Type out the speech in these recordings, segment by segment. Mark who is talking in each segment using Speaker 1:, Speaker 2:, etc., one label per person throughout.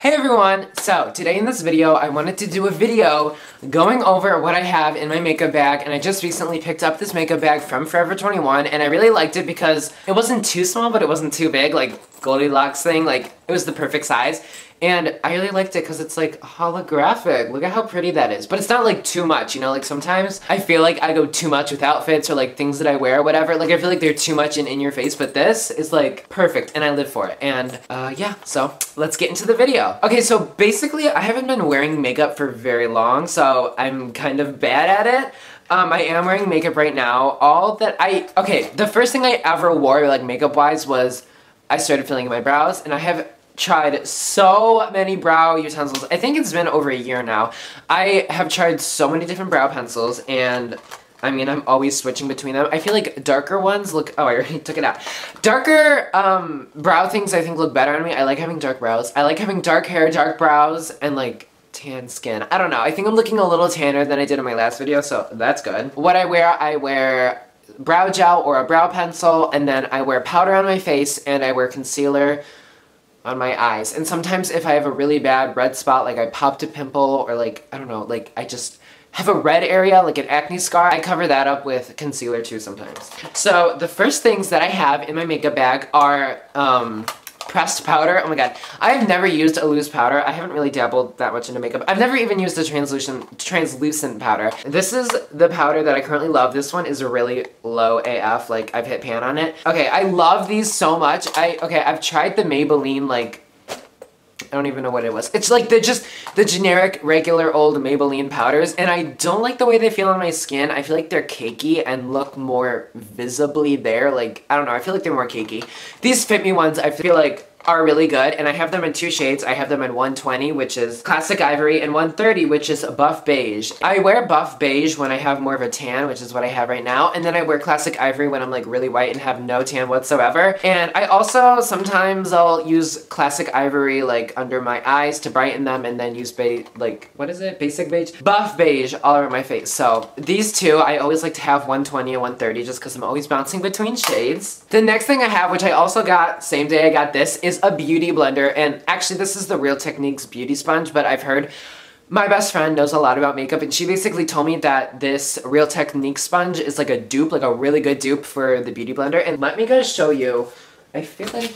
Speaker 1: Hey everyone! So, today in this video, I wanted to do a video going over what I have in my makeup bag, and I just recently picked up this makeup bag from Forever 21, and I really liked it because it wasn't too small, but it wasn't too big, like Goldilocks thing, like, it was the perfect size. And I really liked it because it's like holographic. Look at how pretty that is. But it's not like too much, you know, like sometimes I feel like I go too much with outfits or like things that I wear or whatever. Like I feel like they're too much and in your face, but this is like perfect and I live for it. And yeah, so let's get into the video. Okay, so basically I haven't been wearing makeup for very long, so I'm kind of bad at it. I am wearing makeup right now. Okay, the first thing I ever wore like makeup wise was I started filling in my brows, and I have tried so many brow utensils. I think it's been over a year now. I have tried so many different brow pencils, and I mean, I'm always switching between them. I feel like darker ones look, oh, I already took it out. Darker brow things I think look better on me. I like having dark brows. I like having dark hair, dark brows, and like tan skin. I don't know. I think I'm looking a little tanner than I did in my last video, so that's good. What I wear brow gel or a brow pencil, and then I wear powder on my face, and I wear concealer on my eyes. And sometimes if I have a really bad red spot, like I popped a pimple, or like, I don't know, like I just have a red area, like an acne scar, I cover that up with concealer too sometimes. So the first things that I have in my makeup bag are pressed powder. Oh my god, I have never used a loose powder. I haven't really dabbled that much into makeup. I've never even used a translucent powder. This is the powder that I currently love. This one is really low AF, like I've hit pan on it. Okay, I love these so much. I've tried the Maybelline, like, I don't even know what it was. It's like the generic, regular, old Maybelline powders, and I don't like the way they feel on my skin. I feel like they're cakey and look more visibly there. Like, I don't know, I feel like they're more cakey. These Fit Me ones, I feel like, are really good, and I have them in two shades. I have them in 120, which is Classic Ivory, and 130, which is Buff Beige. I wear Buff Beige when I have more of a tan, which is what I have right now, and then I wear Classic Ivory when I'm like really white and have no tan whatsoever. And I also, sometimes I'll use Classic Ivory like under my eyes to brighten them, and then use what is it? Basic Beige? Buff Beige all over my face. So these two, I always like to have 120 and 130 just because I'm always bouncing between shades. The next thing I have, which I also got same day I got this, is a beauty blender, and actually this is the Real Techniques beauty sponge, but I've heard my best friend knows a lot about makeup, and she basically told me that this Real Techniques sponge is like a dupe, like a really good dupe for the beauty blender. And let me guys show you. I feel like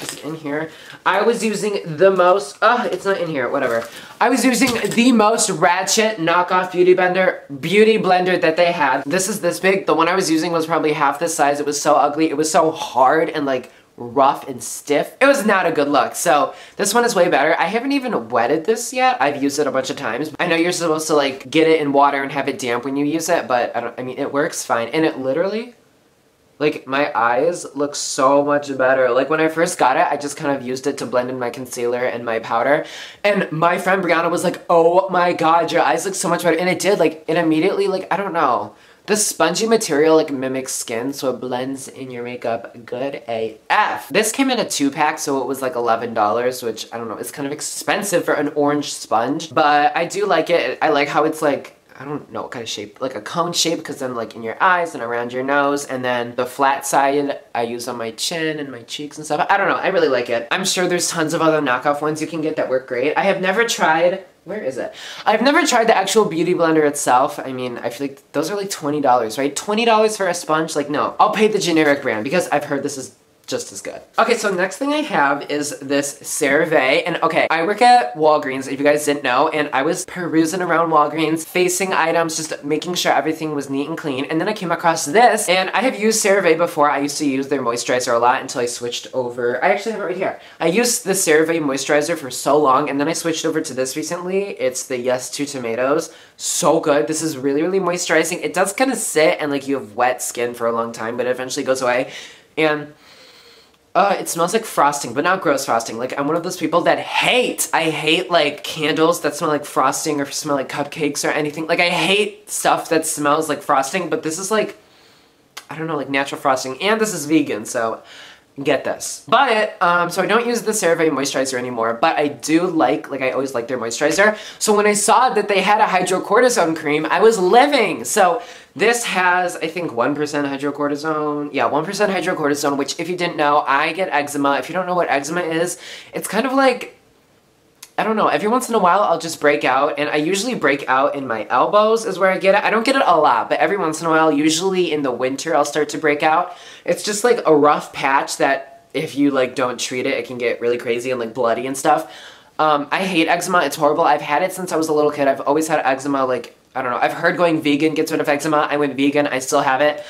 Speaker 1: it's in here. I was using the most, it's not in here, whatever. I was using the most ratchet knockoff beauty blender that they had. This is this big. The one I was using was probably half this size. It was so ugly. It was so hard and like rough and stiff. It was not a good look. So this one is way better. I haven't even wetted this yet. I've used it a bunch of times. I know you're supposed to like get it in water and have it damp when you use it, but I mean, it works fine. And it literally, like, my eyes look so much better. Like, when I first got it, I just kind of used it to blend in my concealer and my powder. And my friend Brianna was like, oh my god, your eyes look so much better. And it did, like, it immediately, like, I don't know. The spongy material like mimics skin, so it blends in your makeup good AF. This came in a 2-pack, so it was like $11, which I don't know, it's kind of expensive for an orange sponge, but I do like it. I like how it's like, I don't know what kind of shape, like a cone shape, because then like in your eyes and around your nose, and then the flat side I use on my chin and my cheeks and stuff. I don't know, I really like it. I'm sure there's tons of other knockoff ones you can get that work great. I have never tried, where is it? I've never tried the actual beauty blender itself. I mean, I feel like those are like $20, right? $20 for a sponge? Like, no. I'll pay the generic brand because I've heard this is just as good. Okay, so next thing I have is this CeraVe, and okay, I work at Walgreens, if you guys didn't know, and I was perusing around Walgreens, facing items, just making sure everything was neat and clean, and then I came across this, and I have used CeraVe before. I used to use their moisturizer a lot until I switched over. I actually have it right here. I used the CeraVe moisturizer for so long, and then I switched over to this recently. It's the Yes to Tomatoes. So good. This is really, really moisturizing. It does kind of sit and like you have wet skin for a long time, but it eventually goes away, and it smells like frosting, but not gross frosting. Like, I'm one of those people that I hate, like, candles that smell like frosting or smell like cupcakes or anything. Like, I hate stuff that smells like frosting, but this is, like, I don't know, like, natural frosting. And this is vegan, so get this. But, so I don't use the CeraVe moisturizer anymore, but I do like I always like their moisturizer. So when I saw that they had a hydrocortisone cream, I was living. So this has, I think, 1% hydrocortisone. Yeah, 1% hydrocortisone, which if you didn't know, I get eczema. If you don't know what eczema is, it's kind of like, I don't know, every once in a while I'll just break out, and I usually break out in my elbows is where I get it. I don't get it a lot, but every once in a while, usually in the winter, I'll start to break out. It's just like a rough patch that if you like don't treat it, it can get really crazy and like bloody and stuff. I hate eczema, it's horrible. I've had it since I was a little kid. I've always had eczema, like, I don't know, I've heard going vegan gets rid of eczema. I went vegan, I still have it.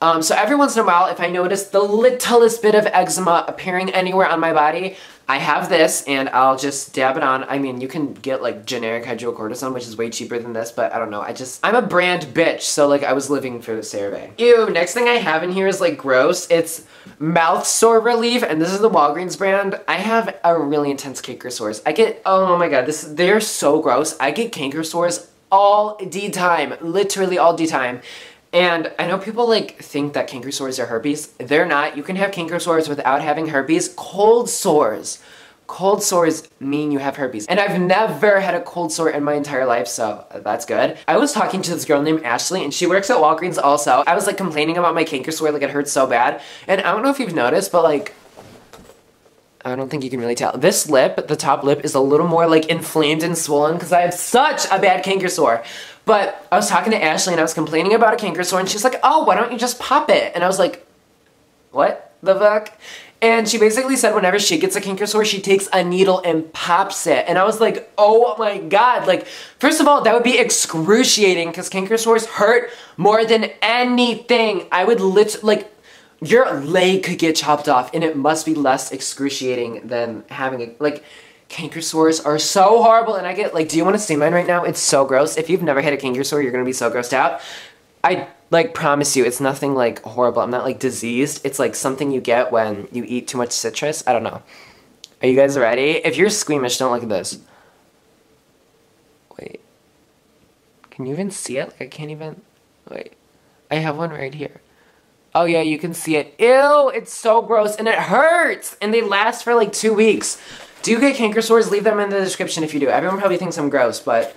Speaker 1: So every once in a while, if I notice the littlest bit of eczema appearing anywhere on my body, I have this, and I'll just dab it on. I mean, you can get, like, generic hydrocortisone, which is way cheaper than this, but I don't know. I'm a brand bitch, so, like, I was living for the CeraVe. Ew, next thing I have in here is, like, gross. It's mouth sore relief, and this is the Walgreens brand. I have a really intense canker sores. Oh my god, they're so gross. I get canker sores all the time, literally all the time. And I know people like think that canker sores are herpes. They're not. You can have canker sores without having herpes. Cold sores mean you have herpes. And I've never had a cold sore in my entire life, so that's good. I was talking to this girl named Ashley, and she works at Walgreens also. I was like complaining about my canker sore, like it hurts so bad. And I don't know if you've noticed, but like, I don't think you can really tell. This lip, the top lip, is a little more like inflamed and swollen because I have such a bad canker sore. But I was talking to Ashley and I was complaining about a canker sore, and she's like, oh, why don't you just pop it? And I was like, what the fuck? And she basically said whenever she gets a canker sore, she takes a needle and pops it. And I was like, oh my god. Like, first of all, that would be excruciating because canker sores hurt more than anything. I would like, your leg could get chopped off, and it must be less excruciating than having a, like, canker sores are so horrible, and I get, like, do you want to see mine right now? It's so gross. If you've never had a canker sore, you're gonna be so grossed out. I, like, promise you, it's nothing, like, horrible. I'm not, like, diseased. It's, like, something you get when you eat too much citrus. I don't know. Are you guys ready? If you're squeamish, don't look at this. Wait. Can you even see it? Like, I can't even... Wait. I have one right here. Oh yeah, you can see it. Ew, it's so gross, and it hurts! And they last for, like, 2 weeks. Do you get canker sores? Leave them in the description if you do. Everyone probably thinks I'm gross, but...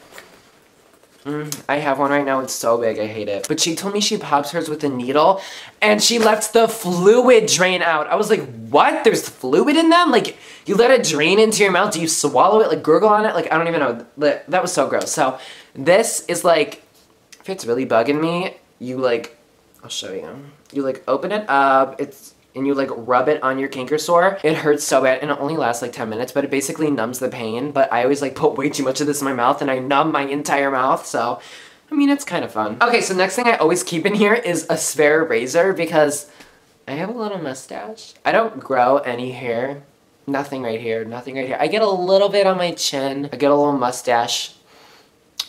Speaker 1: I have one right now. It's so big. I hate it. But she told me she pops hers with a needle, and she lets the fluid drain out. I was like, what? There's fluid in them? Like, you let it drain into your mouth? Do you swallow it? Like, gurgle on it? Like, I don't even know. That was so gross. So, this is like, if it's really bugging me, you like, I'll show you. You like open it up, and you like rub it on your canker sore. It hurts so bad, and it only lasts like 10 minutes, but it basically numbs the pain. But I always like put way too much of this in my mouth, and I numb my entire mouth, so I mean, it's kind of fun. Okay, so next thing I always keep in here is a spare razor because I have a little mustache. I don't grow any hair. Nothing right here, nothing right here. I get a little bit on my chin. I get a little mustache.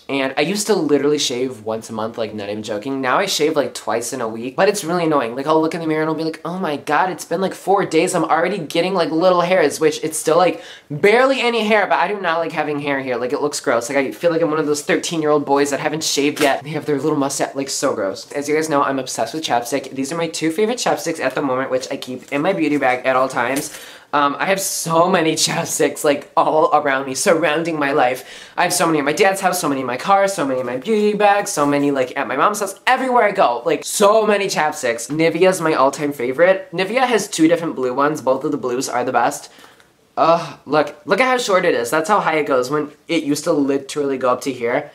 Speaker 1: And I used to literally shave once a month, like, not even joking. Now I shave like twice in a week, but it's really annoying. Like, I'll look in the mirror and I'll be like, oh my god, it's been like 4 days. I'm already getting like little hairs, which it's still like barely any hair, but I do not like having hair here. Like, it looks gross. Like, I feel like I'm one of those 13-year-old boys that haven't shaved yet. They have their little mustache, like, so gross. As you guys know, I'm obsessed with chapstick. These are my 2 favorite chapsticks at the moment, which I keep in my beauty bag at all times. I have so many chapsticks, like, all around me, surrounding my life. I have so many at my dad's house, so many in my car, so many in my beauty bag, so many, like, at my mom's house, everywhere I go. Like, so many chapsticks. Nivea's my all-time favorite. Nivea has 2 different blue ones. Both of the blues are the best. Ugh, look at how short it is. That's how high it goes when it used to literally go up to here.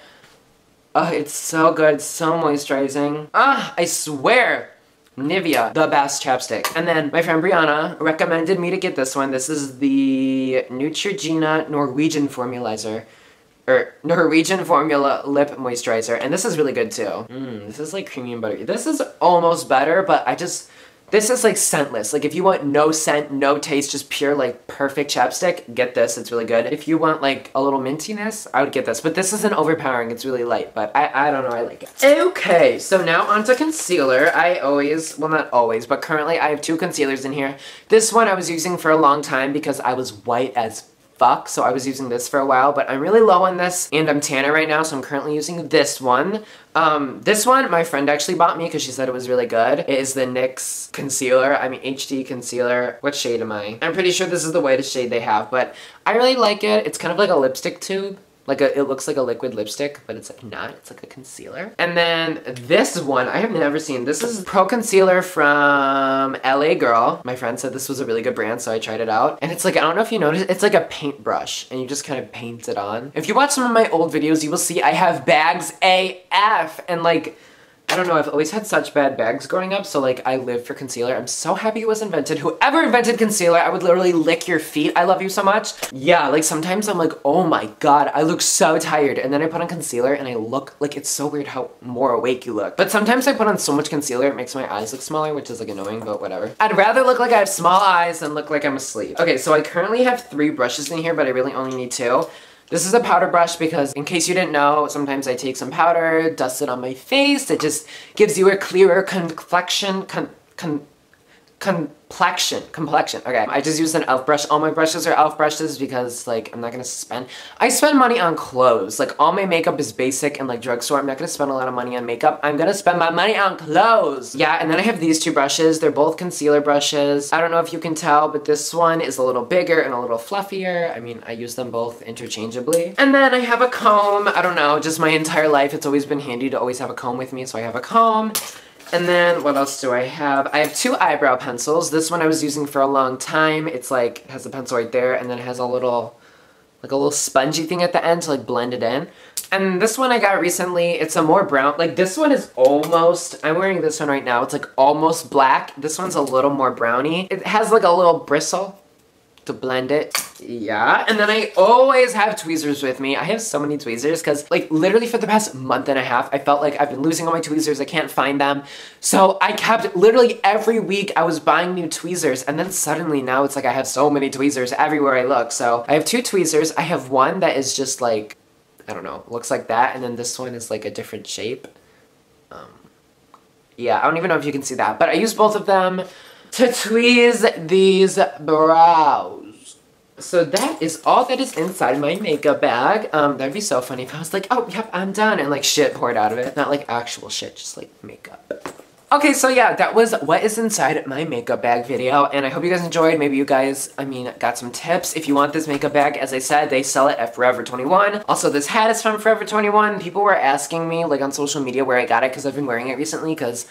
Speaker 1: Ugh, it's so good, it's so moisturizing. I swear. Nivea, the best chapstick. And then my friend Brianna recommended me to get this one. This is the Neutrogena Norwegian Formula Lip Moisturizer. And this is really good too. This is like creamy and buttery. This is almost better, but this is like scentless. Like, if you want no scent, no taste, just pure like perfect chapstick, get this. It's really good. If you want like a little mintiness, I would get this. But this isn't overpowering. It's really light, but I don't know. I like it. Okay, so now onto concealer. Well, not always, but currently I have 2 concealers in here. This one I was using for a long time because I was white as fuck, so I was using this for a while, but I'm really low on this, and I'm tanner right now, so I'm currently using this one. This one, my friend actually bought me because she said it was really good. It is the NYX concealer, HD concealer. What shade am I? I'm pretty sure this is the whitest shade they have, but I really like it. It's kind of like a lipstick tube. Like it looks like a liquid lipstick, but it's like not. It's like a concealer. And then this one, I have never seen. This is Pro Concealer from LA Girl. My friend said this was a really good brand, so I tried it out. And it's like, I don't know if you noticed, it's like a paintbrush, and you just kind of paint it on. If you watch some of my old videos, you will see I have bags AF, and like, I don't know, I've always had such bad bags growing up, so like I live for concealer. I'm so happy it was invented. Whoever invented concealer, I would literally lick your feet. I love you so much. Yeah, like sometimes I'm like, oh my god, I look so tired. And then I put on concealer and I look like, it's so weird how more awake you look. But sometimes I put on so much concealer, it makes my eyes look smaller, which is like annoying, but whatever. I'd rather look like I have small eyes than look like I'm asleep. Okay, so I currently have 3 brushes in here, but I really only need 2. This is a powder brush because, in case you didn't know, sometimes I take some powder, dust it on my face. It just gives you a clearer complexion. Complexion. Okay, I just used an e.l.f. brush. All my brushes are e.l.f. brushes because, like, I'm not gonna spend... I spend money on clothes. Like, all my makeup is basic and, like, drugstore. I'm not gonna spend a lot of money on makeup. I'm gonna spend my money on clothes. Yeah, and then I have these 2 brushes. They're both concealer brushes. I don't know if you can tell, but this one is a little bigger and a little fluffier. I mean, I use them both interchangeably. And then I have a comb. I don't know, just my entire life, it's always been handy to always have a comb with me, so I have a comb. And then, what else do I have? I have 2 eyebrow pencils. This one I was using for a long time. It's like, it has a pencil right there, and then it has a little, like a little spongy thing at the end to like blend it in. And this one I got recently, it's a more brown, like this one is almost, I'm wearing this one right now, it's like almost black. This one's a little more browny. It has like a little bristle to blend it. Yeah, and then I always have tweezers with me. I have so many tweezers because like literally for the past month and a half, I felt like I've been losing all my tweezers. I can't find them. So I kept literally every week I was buying new tweezers, and then suddenly now it's like I have so many tweezers everywhere I look. So I have 2 tweezers. I have one that is just like, I don't know, looks like that, and then this one is like a different shape. Yeah, I don't even know if you can see that, but I use both of them to tweeze these brows. So that is all that is inside my makeup bag. That'd be so funny if I was like, oh, yep, I'm done, and like shit poured out of it. Not like actual shit, just like makeup. Okay, so yeah, that was what is inside my makeup bag video, and I hope you guys enjoyed. Maybe you guys, I mean, got some tips. If you want this makeup bag, as I said, they sell it at Forever 21. Also, this hat is from Forever 21. People were asking me, like, on social media where I got it, because I've been wearing it recently, because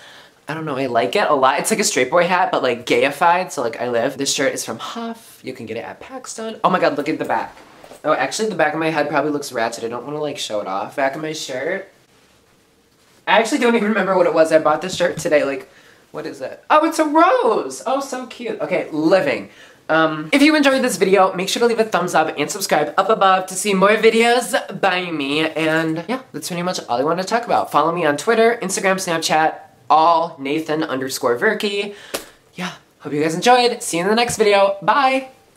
Speaker 1: I don't know, I like it a lot. It's like a straight boy hat, but like gayified, so like I live. This shirt is from Huff. You can get it at Paxton. Oh my god, look at the back. Oh, actually the back of my head probably looks ratchet. I don't want to like show it off. Back of my shirt. I actually don't even remember what it was. I bought this shirt today. Like, what is it? Oh, it's a rose. Oh, so cute. Okay, living. If you enjoyed this video, make sure to leave a thumbs up and subscribe up above to see more videos by me. And yeah, that's pretty much all I wanted to talk about. Follow me on Twitter, Instagram, Snapchat, all Nathan_Vierke. Yeah, hope you guys enjoyed. See you in the next video. Bye!